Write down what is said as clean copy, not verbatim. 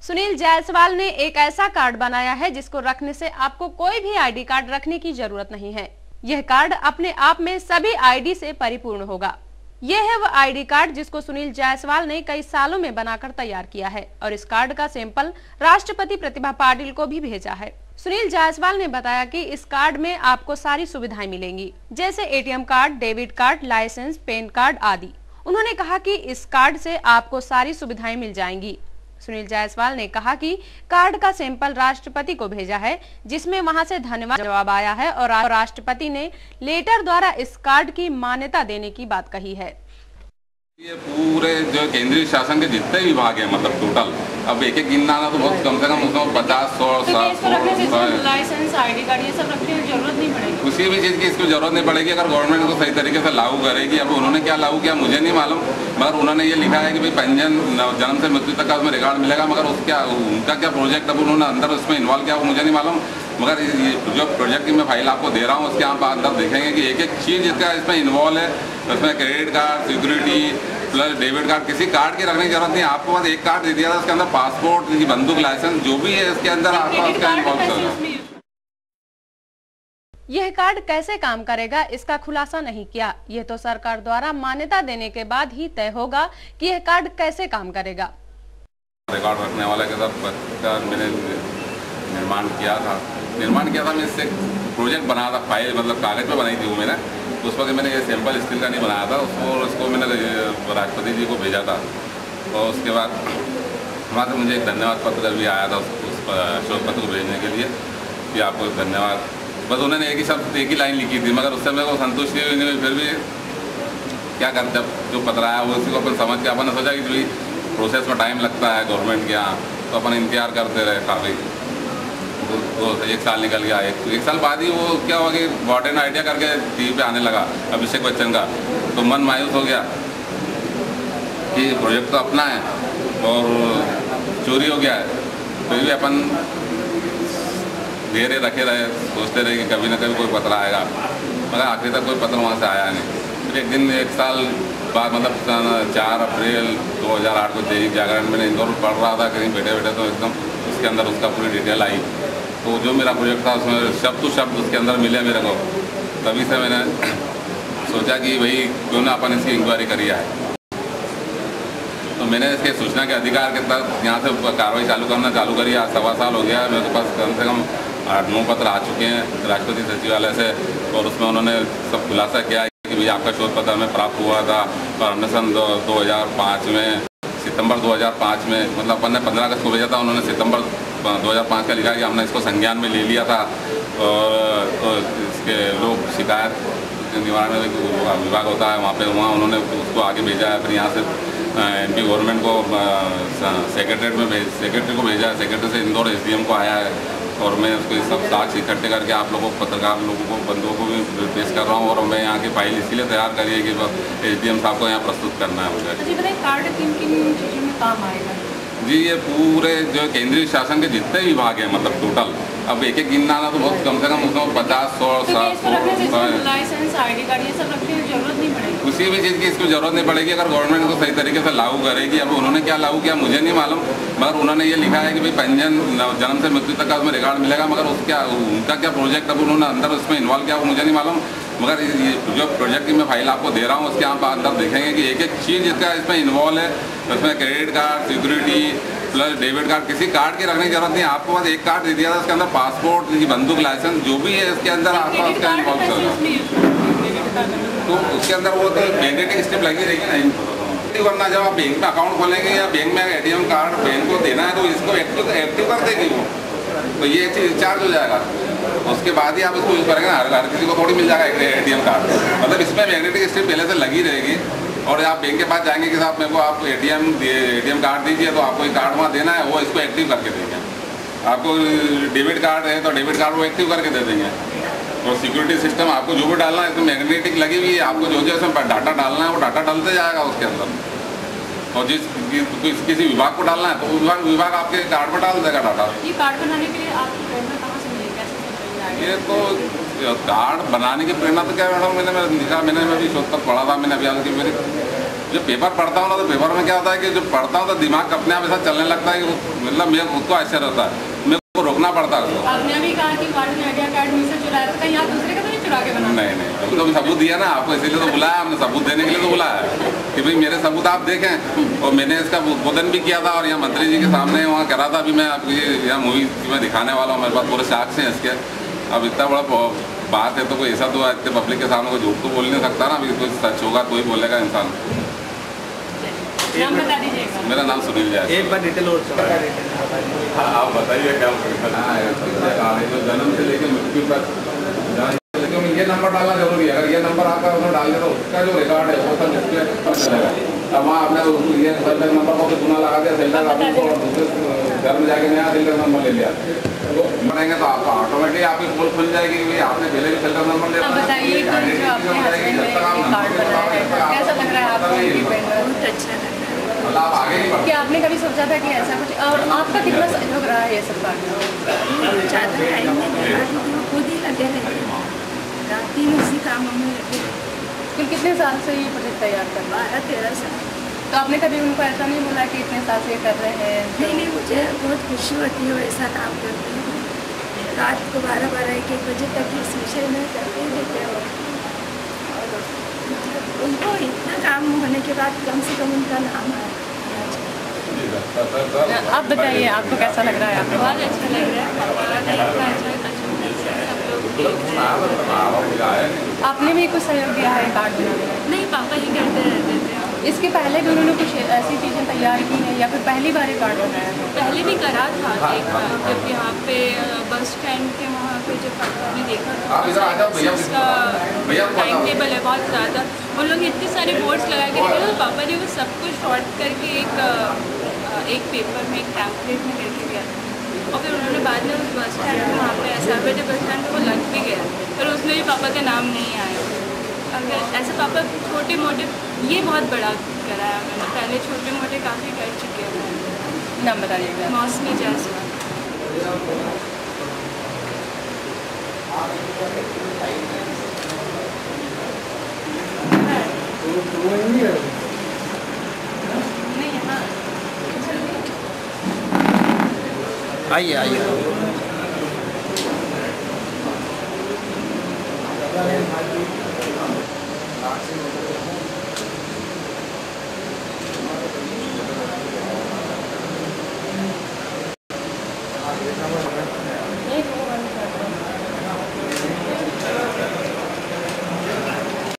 सुनील जायसवाल ने एक ऐसा कार्ड बनाया है जिसको रखने से आपको कोई भी आईडी कार्ड रखने की जरूरत नहीं है। यह कार्ड अपने आप में सभी आईडी से परिपूर्ण होगा। यह है वह आईडी कार्ड जिसको सुनील जायसवाल ने कई सालों में बनाकर तैयार किया है और इस कार्ड का सैंपल राष्ट्रपति प्रतिभा पाटिल को भी भेजा है। सुनील जायसवाल ने बताया कि इस कार्ड में आपको सारी सुविधाएं मिलेंगी, जैसे ATM card, debit card, licence, PAN card आदि। उन्होंने कहा कि इस कार्ड से आपको सारी सुविधाएं मिल जाएंगी। सुनील जायसवाल ने कहा कि कार्ड का सैंपल राष्ट्रपति को भेजा है, जिसमें वहां से धन्यवाद जवाब आया है और राष्ट्रपति ने लेटर द्वारा इस कार्ड की मान्यता देने की बात कही है। ये पूरे जो केंद्रीय शासन के जितने विभाग हैं, मतलब टोटल, अब एक एक गिनना ना तो बहुत कम से कम उसमें 50-100 लाइसेंस, आईडी कार्ड ये सब रखने की जरूरत नहीं पड़ेगी। किसी भी चीज़ की इसको जरूरत नहीं पड़ेगी अगर गवर्नमेंट को सही तरीके से लागू करेगी। अब उन्होंने क्या लागू किया मुझे नहीं मालूम, मगर उन्होंने ये लिखा है कि भाई पंजीयन जन्म से मृत्यु तक का उसमें रिकॉर्ड मिलेगा, मगर उनका क्या प्रोजेक्ट अब उन्होंने अंदर उसमें इन्वॉल्व किया वो मुझे नहीं मालूम। मगर ये जो प्रोजेक्ट की मैं फाइल आपको दे रहा हूँ उसके आप अंदर देखेंगे कि एक एक चीज़ जिसका इसमें इन्वॉल्व है, उसमें credit card, security plus debit card, किसी कार्ड की रखने की जरूरत नहीं। आपको बस एक कार्ड दे दिया था, उसके अंदर पासपोर्ट, बंदूक, लाइसेंस जो भी है इसके अंदर आपका उसका इन्वॉल्व होगा। यह कार्ड कैसे काम करेगा इसका खुलासा नहीं किया। यह तो सरकार द्वारा मान्यता देने के बाद ही तय होगा कि यह कार्ड कैसे काम करेगा। रिकॉर्ड रखने वाले के साथ मैंने निर्माण किया था मैं इससे प्रोजेक्ट बना था, फाइल मतलब कागज पे बनाई थी वो मैंने। उस वक्त मैंने ये सैंपल स्टील का नहीं बनाया था उसको मैंने राष्ट्रपति जी को भेजा था और उसके बाद वहाँ से मुझे एक धन्यवाद पत्र भी आया था उस अशोक पत्र को भेजने के लिए कि आपको धन्यवाद। बस उन्होंने एक ही शब्द एक ही लाइन लिखी थी, मगर उससे मेरे को संतुष्टि हुई नहीं। फिर भी क्या करते, जब जो पत्र आया वो उसी को अपन समझ के अपन सोचा कि भाई प्रोसेस में टाइम लगता है गवर्नमेंट के यहाँ, तो अपन इंतजार करते रहे काफ़ी। तो 1 साल निकल गया। एक साल बाद ही वो क्या हुआ कि वार्डन आइडिया करके टीवी पे आने लगा अभिषेक बच्चन का, तो मन मायूस हो गया कि प्रोजेक्ट तो अपना है और चोरी हो गया है। फिर भी अपन धैर्य रखे रहे, सोचते रहे कि कभी ना कभी कोई पत्र आएगा, मगर आखिर तक कोई पत्र वहाँ से आया नहीं। फिर एक दिन 1 साल बाद मतलब 4 अप्रैल 2008 को दैनिक जागरण मैंने इंदौर पढ़ रहा था कहीं बैठे बैठे, तो एकदम उसके अंदर उसका पूरी डिटेल आई। तो जो मेरा प्रोजेक्ट था उसमें शब्द टू शब्द उसके अंदर मिले मेरे को। तभी से मैंने सोचा कि भाई क्यों ना अपन इसकी इंक्वायरी करी है। तो मैंने इसके सूचना के अधिकार के तहत यहाँ से कार्रवाई चालू करी। आज 1.25 साल हो गया है, मेरे पास कम से कम 8-9 पत्र आ चुके हैं राष्ट्रपति सचिवालय से और उसमें उन्होंने सब खुलासा किया कि भाई आपका शोध पत्र हमें प्राप्त हुआ था और हमने सन 2005 में सितंबर 2005 में, मतलब अपन ने 15 अगस्त को भेजा था, उन्होंने सितंबर 2005 का लिखा कि हमने इसको संज्ञान में ले लिया था। और तो इसके लोग शिकायत निवारण विभाग होता है वहाँ उन्होंने उसको आगे भेजा है। फिर यहाँ से एमपी गवर्नमेंट को सेक्रेटरी को भेजा है, सेक्रेटरी से इंदौर एसडीएम को आया है और मैं उसको सब साक्ष्य इकट्ठे करके आप लोगों को, पत्रकार लोगों को, बंधुओं को भी पेश कर रहा हूँ। और मैं यहाँ की फाइल इसीलिए तैयार करी है कि एसडीएम साहब को यहाँ प्रस्तुत करना है मुझे। जी बताइए, कार्ड किन किन चीज़ों में काम आएगा? जी ये पूरे जो केंद्रीय शासन के जितने विभाग हैं, मतलब टोटल, अब एक एक गिनना ना तो बहुत कम से कम उसमें 50-100 लाइसेंस, आईडी कार्ड ये सब रखने की जरूरत नहीं पड़ेगी। किसी भी चीज़ की इसको जरूरत नहीं पड़ेगी अगर गवर्नमेंट को सही तरीके से लागू करेगी। अब उन्होंने क्या लागू किया मुझे नहीं मालूम, मगर उन्होंने ये लिखा है कि भाई पंजीयन जन्म से मृत्यु तक का उसमें रिकॉर्ड मिलेगा, मगर उनका क्या प्रोजेक्ट अब उन्होंने अंदर उसमें इन्वॉल्व किया वो मुझे नहीं मालूम। मगर ये जो प्रोजेक्ट की मैं फाइल आपको दे रहा हूँ उसके आप अंदर देखेंगे कि एक एक चीज़ जिसका इसमें इन्वॉल्व है, उसमें credit card, security plus debit card, किसी कार्ड की रखने की जरूरत नहीं। आपको बस एक कार्ड दे दिया था, उसके अंदर पासपोर्ट, बंदूक, लाइसेंस जो भी है इसके अंदर आपका उसका इन्वॉल्व होगा। तो उसके अंदर वो तो मैग्नेटिक स्ट्रिप लगी रहेगी ना, वरना जब आप बैंक में अकाउंट खोलेंगे या बैंक में एटीएम कार्ड बैंक को देना है तो इसको एक्टिव कर देगी वो, तो ये चीज़ चार्ज हो जाएगा। उसके बाद ही आप इसको यूज़ करेंगे। हर किसी को थोड़ी मिल जाएगा एटीएम कार्ड, मतलब इसमें मैग्नेटिक स्ट्रिप पहले से लगी रहेगी। और आप बैंक के पास जाएंगे कि साहब मेरे को आप एटीएम कार्ड दीजिए, तो आपको एक कार्ड वहाँ देना है, वो इसको एक्टिव करके देंगे। आपको डेबिट कार्ड है तो डेबिट कार्ड वो एक्टिव करके दे देंगे। और सिक्योरिटी सिस्टम आपको जो भी डालना है इसमें मैग्नेटिक लगी हुई है, आपको जो जो इसमें डाटा डालना है वो डाटा डालते जाएगा उसके अंदर। और किसी विभाग को डालना है तो विभाग आपके कार्ड पर डाल देगा डाटा। ये कार्ड बनाने के लिए आपको प्रेरणा कहाँ से मिलेगी, कैसे? ये तो कार्ड बनाने की प्रेरणा तो क्या मैडम, मैंने भी शोध तक पढ़ा था, मैंने अभी मेरी जो पेपर पढ़ता हूँ ना, तो पेपर में क्या होता है कि जो पढ़ता हूँ तो दिमाग अपने आप ऐसा चलने लगता है कि मतलब मेरे खुद को आश्चर्य होता है, मेरे को रोकना पड़ता है उसको। आपने अभी कहा कि पार्टी आइडिया कार्ड में से चुराया था, कहीं आप दूसरे का तो नहीं चुरा के बना? नहीं, तो सबूत दिया ना आपको, इसीलिए तो बुलाया हमने, सबूत देने के लिए तो बुलाया कि भाई मेरे सबूत आप देखें। और मैंने इसका उद्बोधन भी किया था और यहाँ मंत्री जी के सामने वहाँ करा था। अभी मैं आपको यहाँ मूवी में दिखाने वाला हूँ, मेरे पास पूरे साक्ष्य हैं इसके। अब इतना बड़ा बात है तो कोई ऐसा तो इतने पब्लिक के सामने कोई झूठ तो बोल नहीं सकता ना, अभी कोई सच होगा तो ही बोलेगा इंसान। नाम बता दीजिएगा। मेरा नाम सुनील जाए। एक बार डिटेल और आप बताइए क्या जन्म से लेकर मृत्यु तक, ये नंबर डालना जरूरी है। अगर ये नंबर आपका उन्होंने डाल दिया तो उसका जो रिकॉर्ड है वो सब डिस्प्ले पर चलेगा। अब वहाँ आपने ये सेल्टर नंबर को गुना लगा दिया, सेल्टर आपको दूसरे घर में जाके नया सेल्टर नंबर ले लिया तो बनाएंगे तो आपका ऑटोमेटिक आपकी पोल खुल जाएगी कि आपने पहले भी सेल्टर नंबर ले। बताइए कैसा लग रहा है आपको? बहुत अच्छा लग रहा है। क्या आपने कभी सोचा था कि ऐसा कुछ, और आपका कितना सहयोग रहा है ये सब काम में? ज़्यादा टाइम नहीं लगा, खुद ही लगे रहते हैं, रात दिन उसी कामों में लगे। फिर कितने साल से ये प्रोजेक्ट तैयार कर रहा है? 12-13 साल। तो आपने कभी उनको ऐसा नहीं बोला कि इतने साल से ये कर रहे हैं? नहीं, मुझे बहुत खुशी होती है ऐसा काम करते हैं। रात को 12-1 बजे तक इस विषय में करते ही रहते हैं। और उनको इतना काम होने के बाद कम से कम उनका नाम आया। आप बताइए आपको कैसा लग रहा है? आपको बहुत अच्छा लग रहा है। आपने भी कुछ सहयोग दिया है कार्ड बनाने में? नहीं, पापा ही करते रहते थे। इसके पहले भी उन्होंने कुछ ऐसी चीज़ें तैयार की हैं या फिर पहली बार ये कार्ड बनाया है? पहले भी करा था एक बार, जब यहाँ पे बस स्टैंड के वहाँ पे जब पापा ने देखा था उसका टाइम टेबल है बहुत ज़्यादा, उन लोग इतने सारे बोर्ड्स लगा के रखे थे, तो पापा ने वो सब कुछ शॉर्ट करके एक पेपर में, एक टैम्पलेट में करके दिया था। और फिर उन्होंने बाद में उस बस स्टैंड में वहाँ पे SRPT बस स्टैंड पर वो लग भी गया, पर उसमें भी पापा का नाम नहीं आया। अगर ऐसे पापा छोटे मोटे, ये बहुत बड़ा कराया मैंने, पहले छोटे मोटे काफ़ी कर चुके हैं। नाम बताइएगा। मौसमी जायसवाल। आइए।